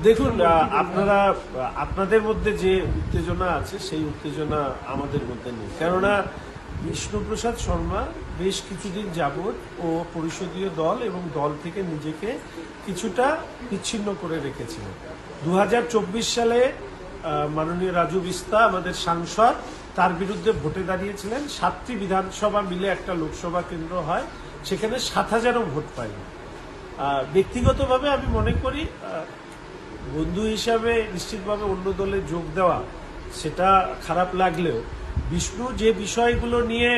দেখুন, আপনাদের মধ্যে যে উত্তেজনা আছে সেই উত্তেজনা আমাদের মধ্যে নেই। কেননা বিষ্ণুপ্রসাদ শর্মা বেশ কিছুদিন যাবৎ ও পরিষদীয় দল এবং দল থেকে নিজেকে কিছুটা বিচ্ছিন্ন করে রেখেছিলেন। 2024 সালে মাননীয় রাজু বিস্তা আমাদের সাংসদ তার বিরুদ্ধে ভোটে দাঁড়িয়েছিলেন। 7টি বিধানসভা মিলে একটা লোকসভা কেন্দ্র হয়, সেখানে 7,000ও ভোট পায়নি। ব্যক্তিগতভাবে আমি মনে করি বন্ধু হিসাবে নিশ্চিতভাবে অন্য দলে যোগ দেওয়া সেটা খারাপ লাগলেও বিষ্ণু যে বিষয়গুলো নিয়ে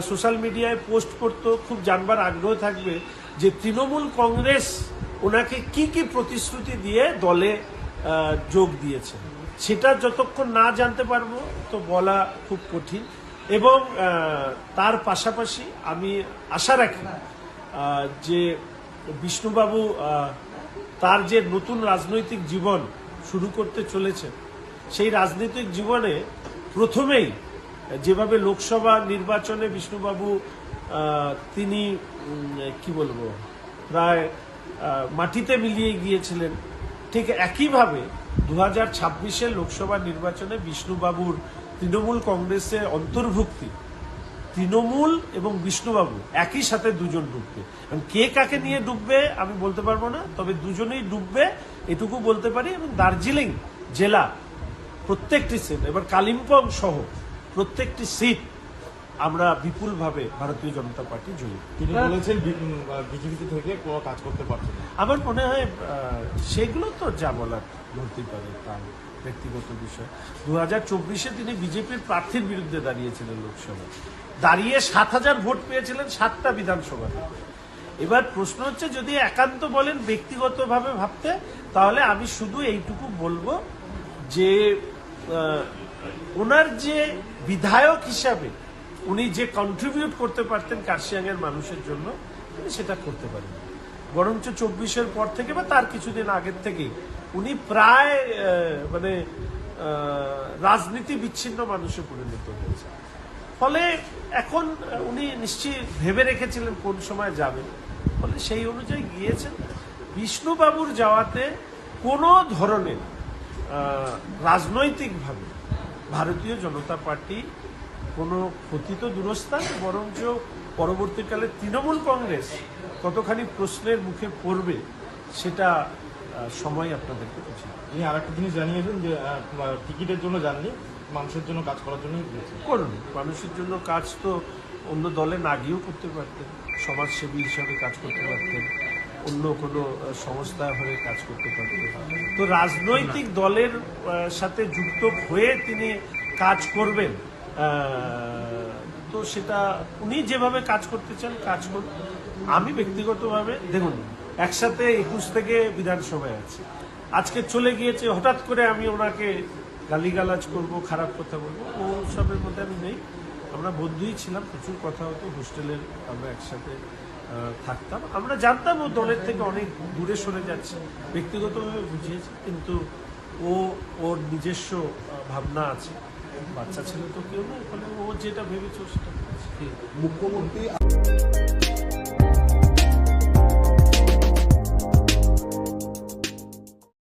সোশ্যাল মিডিয়ায় পোস্ট করতো, খুব জানবার আগ্রহ থাকবে যে তৃণমূল কংগ্রেস ওনাকে কি কি প্রতিশ্রুতি দিয়ে দলে যোগ দিয়েছে, সেটা যতক্ষণ না জানতে পারবো তো বলা খুব কঠিন। এবং তার পাশাপাশি আমি আশা রাখি যে বিষ্ণুবাবু তার যে নতুন রাজনৈতিক জীবন শুরু করতে চলেছেন, সেই রাজনৈতিক জীবনে প্রথমেই যেভাবে লোকসভা নির্বাচনে বিষ্ণুবাবু তিনি কি বলবো প্রায় মাটিতে মিলিয়ে গিয়েছিলেন, ঠিক একইভাবে 2026-এর লোকসভা নির্বাচনে বিষ্ণুবাবুর তৃণমূল কংগ্রেসের অন্তর্ভুক্তি, তৃণমূল এবং বিষ্ণুবাবু একই সাথে দুজন ডুববে। কে কাকে নিয়ে ডুববে আমি বলতে পারবো না, তবে দুজনেই ডুববে এটুকু বলতে পারি। এবং দার্জিলিং জেলা প্রত্যেকটি সিট, এবার কালিম্পং সহ প্রত্যেকটি সিট আমরা বিপুলভাবে ভারতীয় জনতা পার্টি জয়ী। তিনি বলেছেন বিজেপি থেকে কোনো কাজ করতে পারছে না। আমার মনে হয় সেগুলো তো যা বলার বলতেই পারে, তার ব্যক্তিগত বিষয়। 2024-এ তিনি বিজেপির প্রার্থীর বিরুদ্ধে দাঁড়িয়েছিলেন লোকসভায়, দাঁড়িয়ে 7,000 ভোট পেয়েছিলেন 7টা বিধানসভাতে। এবার প্রশ্ন হচ্ছে, যদি একান্ত বলেন ব্যক্তিগতভাবে ভাবতে, তাহলে আমি শুধু এইটুকু বলবো যে ওনার যে বিধায়ক হিসাবে উনি যে কন্ট্রিবিউট করতে পারতেন কার্শিয়াংয়ের মানুষের জন্য, তিনি সেটা করতে পারেন। বরঞ্চ 24-এর পর থেকে বা তার কিছুদিন আগের থেকেই উনি প্রায় মানে রাজনীতি বিচ্ছিন্ন মানুষে পরিণত হয়েছে। ফলে এখন উনি নিশ্চয়ই ভেবে রেখেছিলেন কোন সময় যাবেন, ফলে সেই অনুযায়ী গিয়েছেন। বিষ্ণুবাবুর যাওয়াতে কোনো ধরনের রাজনৈতিকভাবে ভারতীয় জনতা পার্টি কোনো ক্ষতি তো দূরস্থান, বরঞ্চ পরবর্তীকালে তৃণমূল কংগ্রেস কতখানি প্রশ্নের মুখে পড়বে সেটা সময় আপনাদেরকে বুঝিয়ে দেবে। তিনি আরেকটা জিনিস জানিয়েছেন যে টিকিটের জন্য যাননি, মানুষের জন্য কাজ করার জন্যই গিয়েছেন। করুন, মানুষের জন্য কাজ তো অন্য দলে না গিয়েও করতে পারতেন, সমাজসেবী হিসাবে কাজ করতে পারতেন, অন্য কোনো সংস্থা হয়ে কাজ করতে পারতেন। তো রাজনৈতিক দলের সাথে যুক্ত হয়ে তিনি কাজ করবেন, তো সেটা উনি যেভাবে কাজ করতে চান কাজ করুন। আমি ব্যক্তিগতভাবে দেখুন, একসাথে 21 থেকে বিধানসভায় আছে, আজকে চলে গিয়েছে, হঠাৎ করে আমি ওনাকে গালিগালাজ করব, খারাপ কথা বলবো, ও সবের মধ্যে আমি নেই। আমরা বন্ধুই ছিলাম, প্রচুর কথা হতো, হোস্টেলের আমরা একসাথে থাকতাম। আমরা জানতাম ও দলের থেকে অনেক দূরে সরে যাচ্ছে, ব্যক্তিগতভাবে বুঝিয়েছি, কিন্তু ওর নিজস্ব ভাবনা আছে, বাচ্চা ছেলে তো কেউ নয়, ফলে ও যেটা ভেবেছে সেটা। মুখ্যমন্ত্রী